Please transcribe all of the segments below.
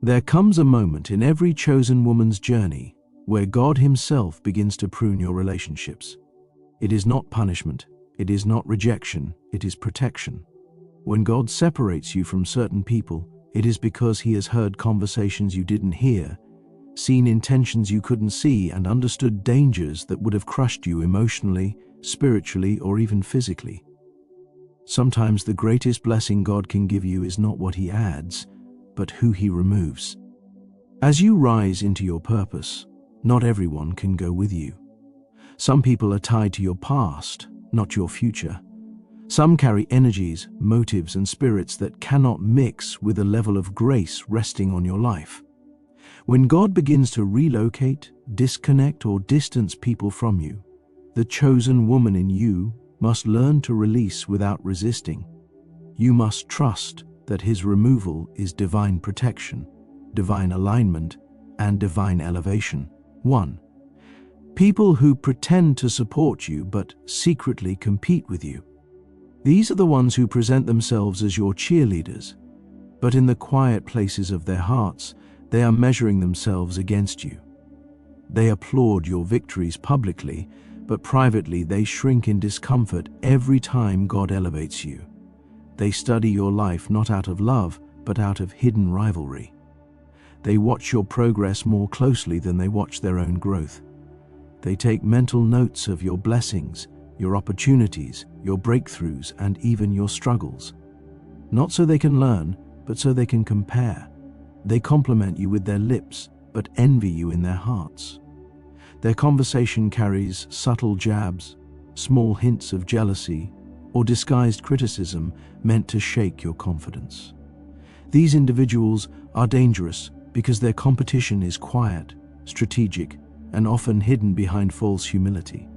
There comes a moment in every chosen woman's journey where God Himself begins to prune your relationships. It is not punishment, it is not rejection, it is protection. When God separates you from certain people, it is because He has heard conversations you didn't hear, seen intentions you couldn't see, and understood dangers that would have crushed you emotionally, spiritually, or even physically. Sometimes the greatest blessing God can give you is not what He adds, but who He removes. As you rise into your purpose, not everyone can go with you. Some people are tied to your past, not your future. Some carry energies, motives, and spirits that cannot mix with a level of grace resting on your life. When God begins to relocate, disconnect, or distance people from you, the chosen woman in you must learn to release without resisting. You must trust that His removal is divine protection, divine alignment, and divine elevation. 1. People who pretend to support you but secretly compete with you. These are the ones who present themselves as your cheerleaders, but in the quiet places of their hearts, they are measuring themselves against you. They applaud your victories publicly, but privately they shrink in discomfort every time God elevates you. They study your life not out of love, but out of hidden rivalry. They watch your progress more closely than they watch their own growth. They take mental notes of your blessings, your opportunities, your breakthroughs, and even your struggles. Not so they can learn, but so they can compare. They compliment you with their lips, but envy you in their hearts. Their conversation carries subtle jabs, small hints of jealousy, or disguised criticism meant to shake your confidence. These individuals are dangerous because their competition is quiet, strategic, and often hidden behind false humility.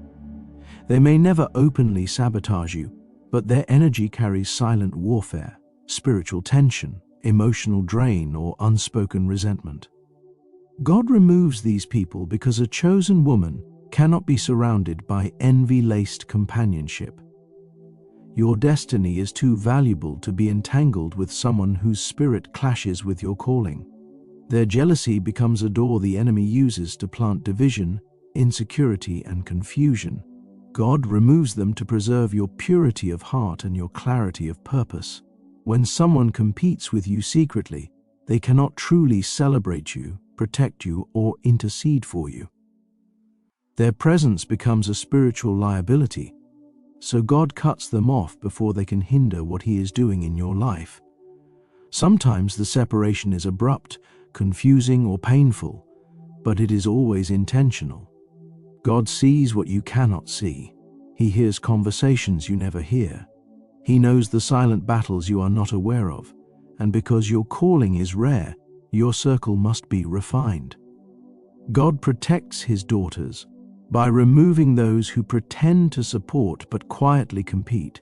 They may never openly sabotage you, but their energy carries silent warfare, spiritual tension, emotional drain, or unspoken resentment. God removes these people because a chosen woman cannot be surrounded by envy-laced companionship. Your destiny is too valuable to be entangled with someone whose spirit clashes with your calling. Their jealousy becomes a door the enemy uses to plant division, insecurity, and confusion. God removes them to preserve your purity of heart and your clarity of purpose. When someone competes with you secretly, they cannot truly celebrate you, protect you, or intercede for you. Their presence becomes a spiritual liability, so God cuts them off before they can hinder what He is doing in your life. Sometimes the separation is abrupt, confusing, or painful, but it is always intentional. God sees what you cannot see. He hears conversations you never hear. He knows the silent battles you are not aware of, and because your calling is rare, your circle must be refined. God protects His daughters by removing those who pretend to support but quietly compete,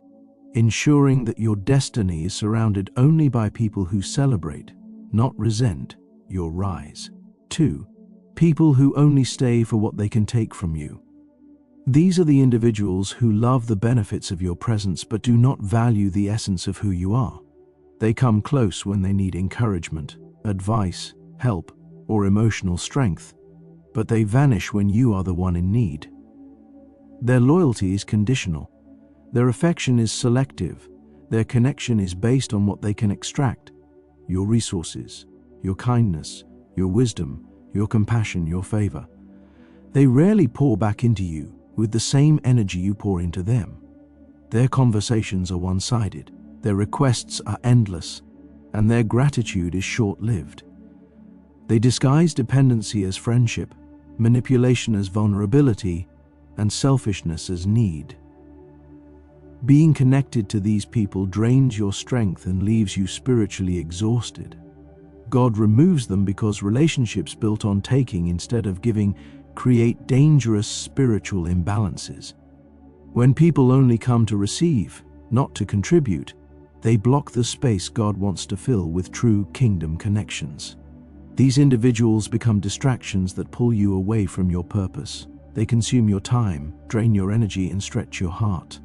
ensuring that your destiny is surrounded only by people who celebrate, not resent, your rise. 2. People who only stay for what they can take from you. These are the individuals who love the benefits of your presence but do not value the essence of who you are. They come close when they need encouragement, advice, help, or emotional strength, but they vanish when you are the one in need. Their loyalty is conditional. Their affection is selective. Their connection is based on what they can extract: your resources, your kindness, your wisdom, your compassion, your favor. They rarely pour back into you with the same energy you pour into them. Their conversations are one-sided, their requests are endless, and their gratitude is short-lived. They disguise dependency as friendship, manipulation as vulnerability, and selfishness as need. Being connected to these people drains your strength and leaves you spiritually exhausted. God removes them because relationships built on taking instead of giving create dangerous spiritual imbalances. When people only come to receive, not to contribute, they block the space God wants to fill with true kingdom connections. These individuals become distractions that pull you away from your purpose. They consume your time, drain your energy, and stretch your heart.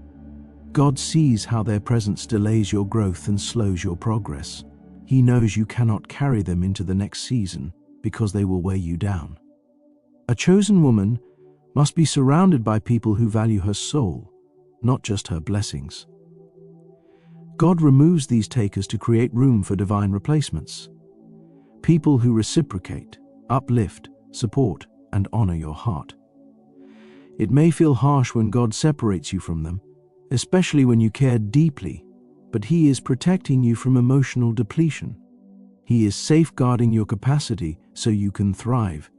God sees how their presence delays your growth and slows your progress. He knows you cannot carry them into the next season because they will weigh you down. A chosen woman must be surrounded by people who value her soul, not just her blessings. God removes these takers to create room for divine replacements. People who reciprocate, uplift, support, and honor your heart. It may feel harsh when God separates you from them, especially when you care deeply, but He is protecting you from emotional depletion. He is safeguarding your capacity so you can thrive.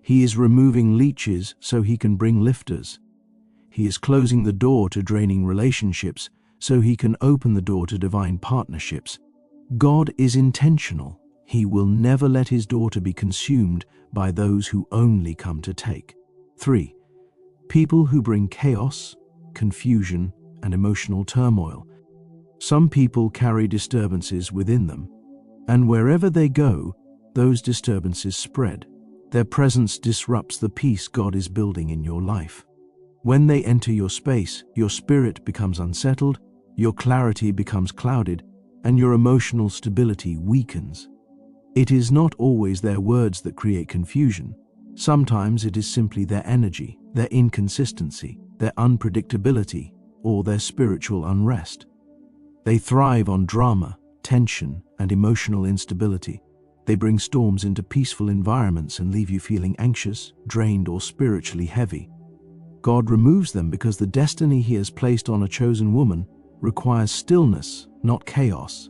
He is removing leeches so He can bring lifters. He is closing the door to draining relationships so He can open the door to divine partnerships. God is intentional. He will never let His daughter be consumed by those who only come to take. 3. People who bring chaos, confusion, and emotional turmoil. Some people carry disturbances within them, and wherever they go, those disturbances spread. Their presence disrupts the peace God is building in your life. When they enter your space, your spirit becomes unsettled, your clarity becomes clouded, and your emotional stability weakens. It is not always their words that create confusion. Sometimes it is simply their energy, their inconsistency, their unpredictability, or their spiritual unrest. They thrive on drama, tension, and emotional instability. They bring storms into peaceful environments and leave you feeling anxious, drained, or spiritually heavy. God removes them because the destiny He has placed on a chosen woman requires stillness, not chaos.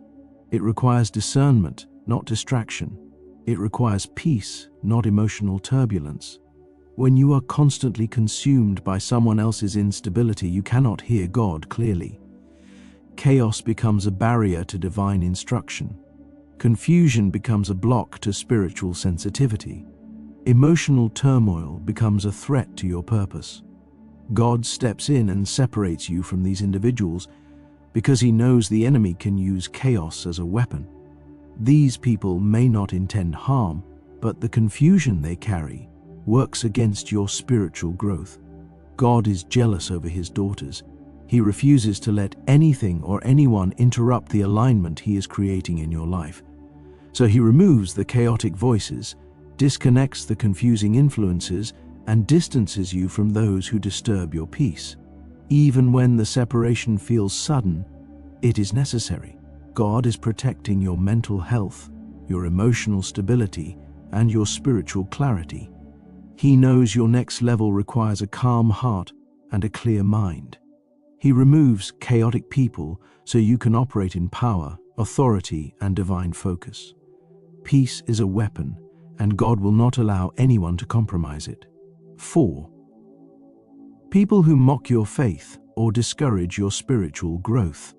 It requires discernment, not distraction. It requires peace, not emotional turbulence. When you are constantly consumed by someone else's instability, you cannot hear God clearly. Chaos becomes a barrier to divine instruction. Confusion becomes a block to spiritual sensitivity. Emotional turmoil becomes a threat to your purpose. God steps in and separates you from these individuals because He knows the enemy can use chaos as a weapon. These people may not intend harm, but the confusion they carry works against your spiritual growth. God is jealous over His daughters. He refuses to let anything or anyone interrupt the alignment He is creating in your life. So He removes the chaotic voices, disconnects the confusing influences, and distances you from those who disturb your peace. Even when the separation feels sudden, it is necessary. God is protecting your mental health, your emotional stability, and your spiritual clarity. He knows your next level requires a calm heart and a clear mind. He removes chaotic people so you can operate in power, authority, and divine focus. Peace is a weapon, and God will not allow anyone to compromise it. 4. People who mock your faith or discourage your spiritual growth.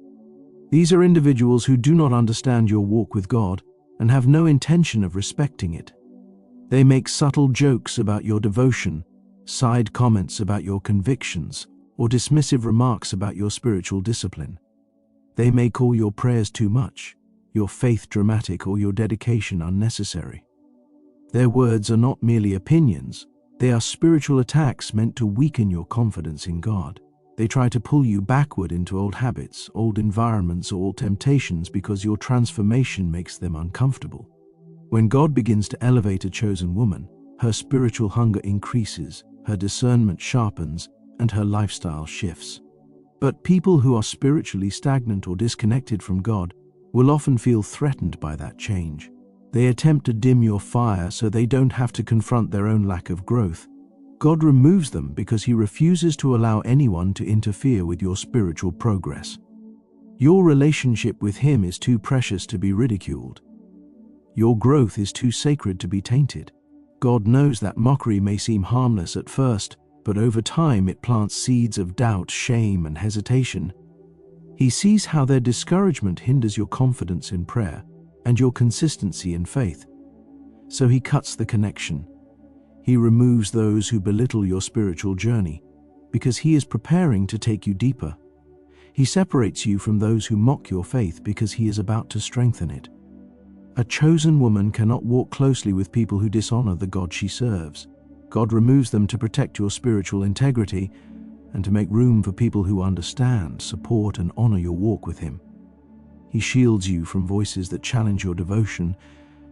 These are individuals who do not understand your walk with God and have no intention of respecting it. They make subtle jokes about your devotion, side comments about your convictions, or dismissive remarks about your spiritual discipline. They may call your prayers too much, your faith dramatic, or your dedication unnecessary. Their words are not merely opinions, they are spiritual attacks meant to weaken your confidence in God. They try to pull you backward into old habits, old environments, or old temptations because your transformation makes them uncomfortable. When God begins to elevate a chosen woman, her spiritual hunger increases, her discernment sharpens, and her lifestyle shifts. But people who are spiritually stagnant or disconnected from God will often feel threatened by that change. They attempt to dim your fire so they don't have to confront their own lack of growth. God removes them because He refuses to allow anyone to interfere with your spiritual progress. Your relationship with Him is too precious to be ridiculed. Your growth is too sacred to be tainted. God knows that mockery may seem harmless at first, but over time it plants seeds of doubt, shame, and hesitation. He sees how their discouragement hinders your confidence in prayer and your consistency in faith. So He cuts the connection. He removes those who belittle your spiritual journey because He is preparing to take you deeper. He separates you from those who mock your faith because He is about to strengthen it. A chosen woman cannot walk closely with people who dishonor the God she serves. God removes them to protect your spiritual integrity and to make room for people who understand, support, and honor your walk with Him. He shields you from voices that challenge your devotion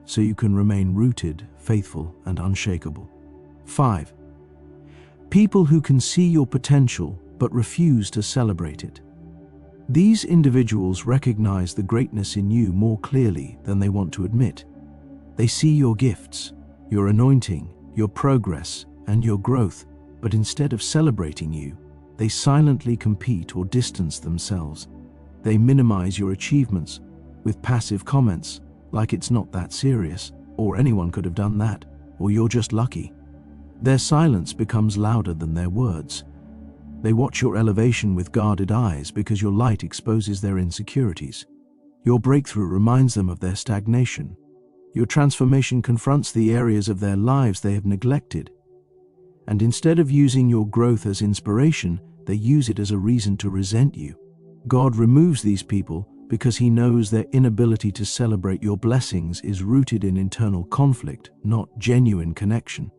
so you can remain rooted, faithful, and unshakable. 5. People who can see your potential but refuse to celebrate it. These individuals recognize the greatness in you more clearly than they want to admit. They see your gifts, your anointing, your progress, and your growth, but instead of celebrating you, they silently compete or distance themselves. They minimize your achievements with passive comments like it's not that serious, or anyone could have done that, or you're just lucky. Their silence becomes louder than their words. They watch your elevation with guarded eyes because your light exposes their insecurities. Your breakthrough reminds them of their stagnation. Your transformation confronts the areas of their lives they have neglected. And instead of using your growth as inspiration, they use it as a reason to resent you. God removes these people because He knows their inability to celebrate your blessings is rooted in internal conflict, not genuine connection.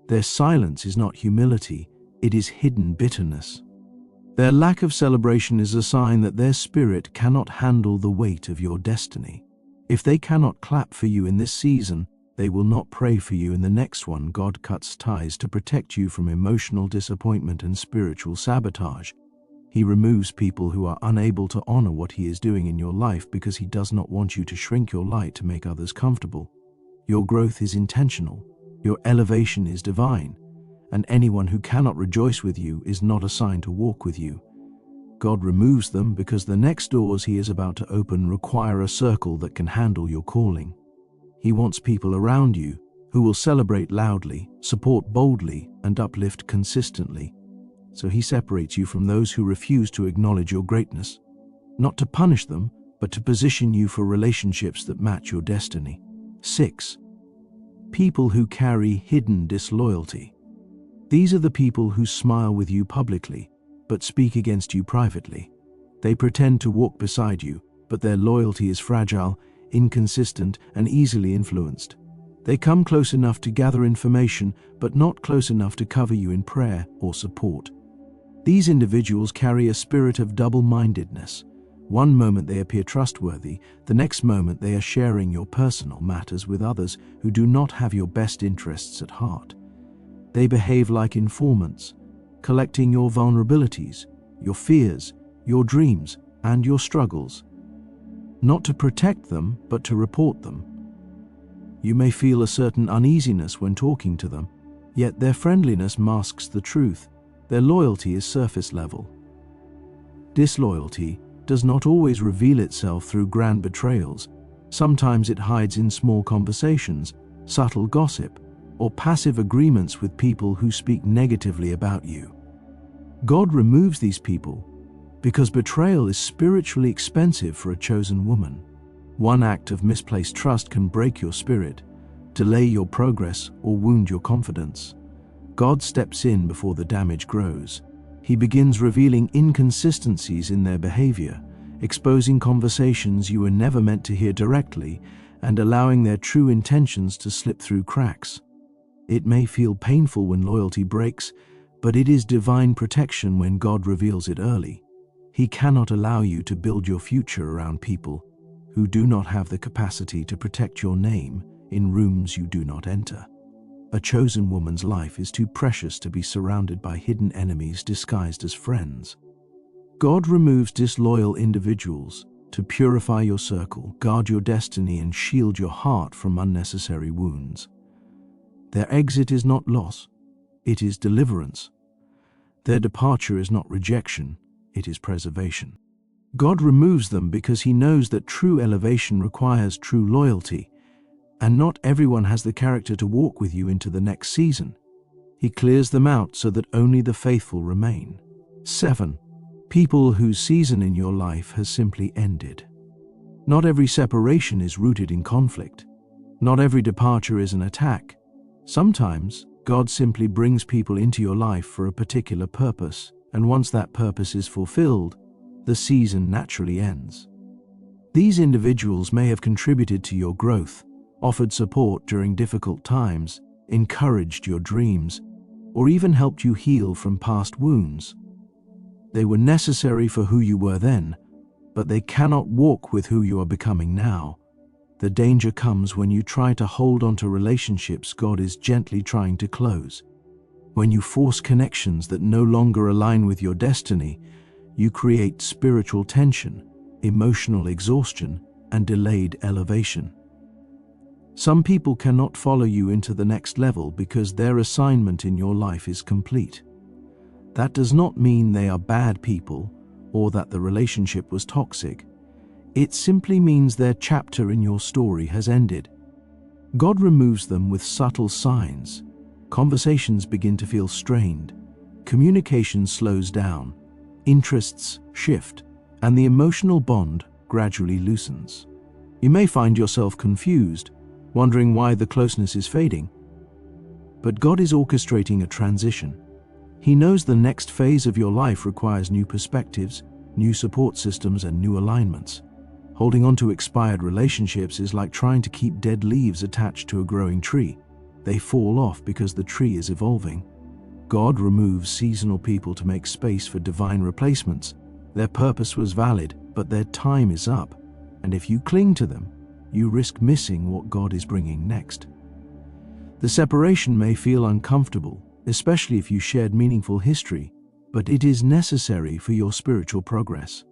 Their silence is not humility, it is hidden bitterness. Their lack of celebration is a sign that their spirit cannot handle the weight of your destiny. If they cannot clap for you in this season, they will not pray for you in the next one. God cuts ties to protect you from emotional disappointment and spiritual sabotage. He removes people who are unable to honor what He is doing in your life because He does not want you to shrink your light to make others comfortable. Your growth is intentional. Your elevation is divine. And anyone who cannot rejoice with you is not assigned to walk with you. God removes them because the next doors He is about to open require a circle that can handle your calling. He wants people around you who will celebrate loudly, support boldly, and uplift consistently. So He separates you from those who refuse to acknowledge your greatness, not to punish them, but to position you for relationships that match your destiny. 6. People who carry hidden disloyalty. These are the people who smile with you publicly, but speak against you privately. They pretend to walk beside you, but their loyalty is fragile, inconsistent, and easily influenced. They come close enough to gather information, but not close enough to cover you in prayer or support. These individuals carry a spirit of double-mindedness. One moment they appear trustworthy, the next moment they are sharing your personal matters with others who do not have your best interests at heart. They behave like informants, collecting your vulnerabilities, your fears, your dreams, and your struggles. Not to protect them, but to report them. You may feel a certain uneasiness when talking to them, yet their friendliness masks the truth. Their loyalty is surface level. Disloyalty does not always reveal itself through grand betrayals. Sometimes it hides in small conversations, subtle gossip, or passive agreements with people who speak negatively about you. God removes these people because betrayal is spiritually expensive for a chosen woman. One act of misplaced trust can break your spirit, delay your progress, or wound your confidence. God steps in before the damage grows. He begins revealing inconsistencies in their behavior, exposing conversations you were never meant to hear directly, and allowing their true intentions to slip through cracks. It may feel painful when loyalty breaks, but it is divine protection when God reveals it early. He cannot allow you to build your future around people who do not have the capacity to protect your name in rooms you do not enter. A chosen woman's life is too precious to be surrounded by hidden enemies disguised as friends. God removes disloyal individuals to purify your circle, guard your destiny, and shield your heart from unnecessary wounds. Their exit is not loss, it is deliverance. Their departure is not rejection, it is preservation. God removes them because He knows that true elevation requires true loyalty, and not everyone has the character to walk with you into the next season. He clears them out so that only the faithful remain. 7. People whose season in your life has simply ended. Not every separation is rooted in conflict. Not every departure is an attack. Sometimes, God simply brings people into your life for a particular purpose, and once that purpose is fulfilled, the season naturally ends. These individuals may have contributed to your growth, offered support during difficult times, encouraged your dreams, or even helped you heal from past wounds. They were necessary for who you were then, but they cannot walk with who you are becoming now. The danger comes when you try to hold on to relationships God is gently trying to close. When you force connections that no longer align with your destiny, you create spiritual tension, emotional exhaustion, and delayed elevation. Some people cannot follow you into the next level because their assignment in your life is complete. That does not mean they are bad people or that the relationship was toxic. It simply means their chapter in your story has ended. God removes them with subtle signs. Conversations begin to feel strained, communication slows down, interests shift, and the emotional bond gradually loosens. You may find yourself confused, wondering why the closeness is fading. But God is orchestrating a transition. He knows the next phase of your life requires new perspectives, new support systems, and new alignments. Holding on to expired relationships is like trying to keep dead leaves attached to a growing tree. They fall off because the tree is evolving. God removes seasonal people to make space for divine replacements. Their purpose was valid, but their time is up. And if you cling to them, you risk missing what God is bringing next. The separation may feel uncomfortable, especially if you shared meaningful history, but it is necessary for your spiritual progress.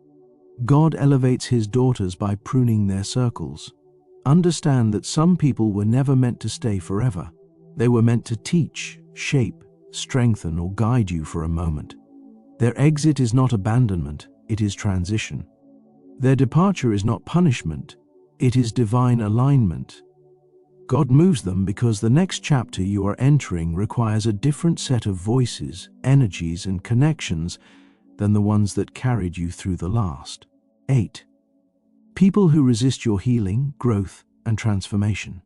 God elevates His daughters by pruning their circles. Understand that some people were never meant to stay forever. They were meant to teach, shape, strengthen, or guide you for a moment. Their exit is not abandonment, it is transition. Their departure is not punishment, it is divine alignment. God moves them because the next chapter you are entering requires a different set of voices, energies, and connections than the ones that carried you through the last. 8. People who resist your healing, growth, and transformation.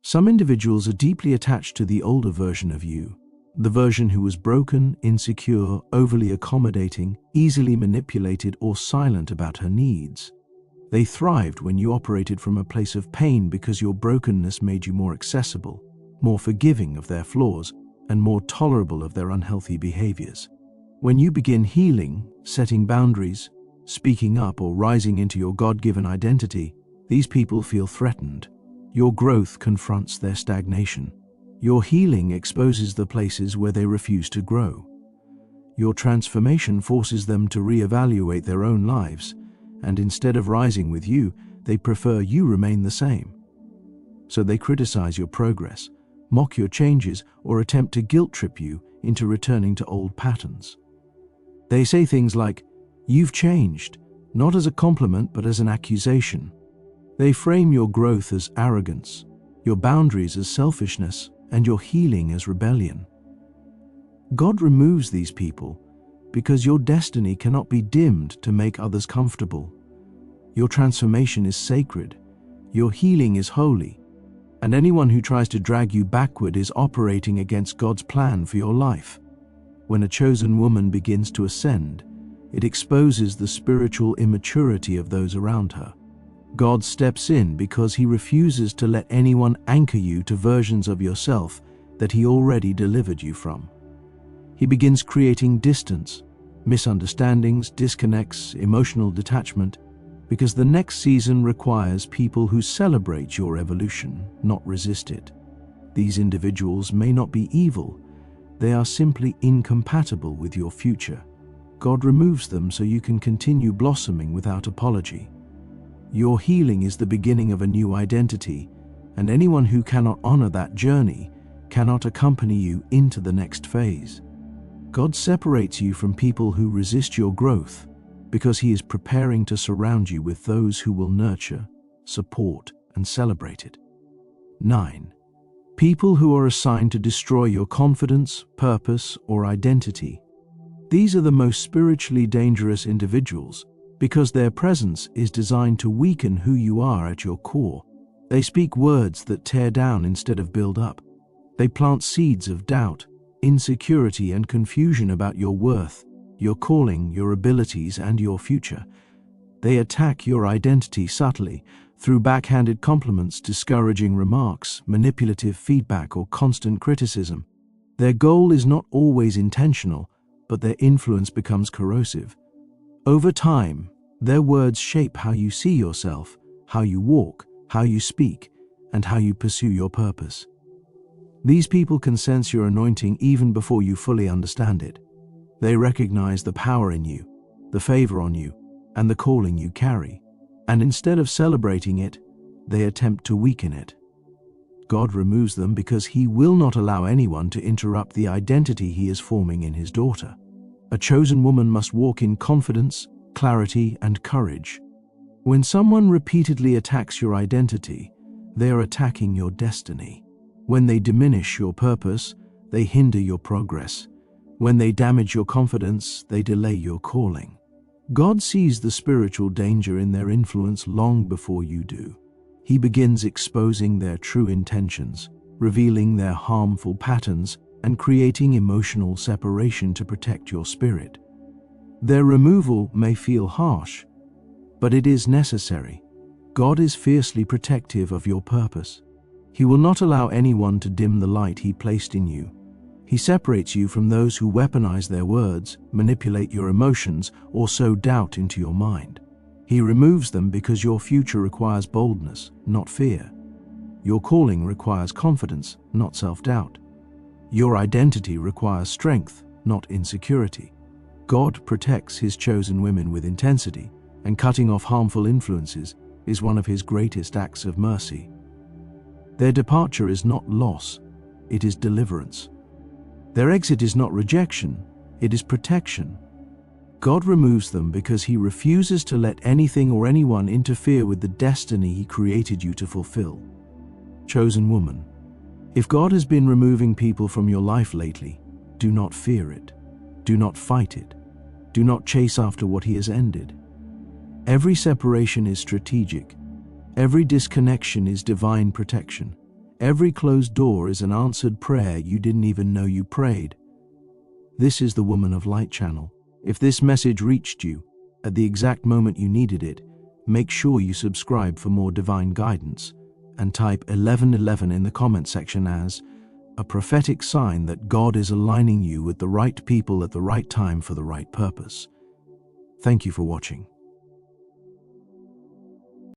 Some individuals are deeply attached to the older version of you, the version who was broken, insecure, overly accommodating, easily manipulated, or silent about her needs. They thrived when you operated from a place of pain because your brokenness made you more accessible, more forgiving of their flaws, and more tolerable of their unhealthy behaviors. When you begin healing, setting boundaries, speaking up, or rising into your God-given identity, these people feel threatened. Your growth confronts their stagnation. Your healing exposes the places where they refuse to grow. Your transformation forces them to reevaluate their own lives, and instead of rising with you, they prefer you remain the same. So they criticize your progress, mock your changes, or attempt to guilt-trip you into returning to old patterns. They say things like, "You've changed," not as a compliment but as an accusation. They frame your growth as arrogance, your boundaries as selfishness, and your healing as rebellion. God removes these people because your destiny cannot be dimmed to make others comfortable. Your transformation is sacred, your healing is holy, and anyone who tries to drag you backward is operating against God's plan for your life. When a chosen woman begins to ascend, it exposes the spiritual immaturity of those around her. God steps in because He refuses to let anyone anchor you to versions of yourself that He already delivered you from. He begins creating distance, misunderstandings, disconnects, emotional detachment, because the next season requires people who celebrate your evolution, not resist it. These individuals may not be evil, they are simply incompatible with your future. God removes them so you can continue blossoming without apology. Your healing is the beginning of a new identity, and anyone who cannot honor that journey cannot accompany you into the next phase. God separates you from people who resist your growth because He is preparing to surround you with those who will nurture, support, and celebrate it. 9. People who are assigned to destroy your confidence, purpose, or identity. These are the most spiritually dangerous individuals because their presence is designed to weaken who you are at your core. They speak words that tear down instead of build up. They plant seeds of doubt, insecurity, and confusion about your worth, your calling, your abilities, and your future. They attack your identity subtly through backhanded compliments, discouraging remarks, manipulative feedback, or constant criticism. Their goal is not always intentional, but their influence becomes corrosive. Over time, Their words shape how you see yourself, how you walk, how you speak, and how you pursue your purpose. These people can sense your anointing even before you fully understand it. They recognize the power in you, the favor on you, and the calling you carry. And instead of celebrating it, they attempt to weaken it. God removes them because He will not allow anyone to interrupt the identity He is forming in His daughter. A chosen woman must walk in confidence, clarity, and courage. When someone repeatedly attacks your identity, they are attacking your destiny. When they diminish your purpose, they hinder your progress. When they damage your confidence, they delay your calling. God sees the spiritual danger in their influence long before you do. He begins exposing their true intentions, revealing their harmful patterns, and creating emotional separation to protect your spirit. Their removal may feel harsh, but it is necessary. God is fiercely protective of your purpose. He will not allow anyone to dim the light He placed in you. He separates you from those who weaponize their words, manipulate your emotions, or sow doubt into your mind. He removes them because your future requires boldness, not fear. Your calling requires confidence, not self-doubt. Your identity requires strength, not insecurity. God protects His chosen women with intensity, and cutting off harmful influences is one of His greatest acts of mercy. Their departure is not loss, it is deliverance. Their exit is not rejection, it is protection. God removes them because He refuses to let anything or anyone interfere with the destiny He created you to fulfill. Chosen woman, if God has been removing people from your life lately, do not fear it. Do not fight it. Do not chase after what He has ended. Every separation is strategic. Every disconnection is divine protection. Every closed door is an answered prayer you didn't even know you prayed. This is the Woman of Light channel. If this message reached you at the exact moment you needed it, make sure you subscribe for more divine guidance and type 1111 in the comment section as a prophetic sign that God is aligning you with the right people at the right time for the right purpose. Thank you for watching.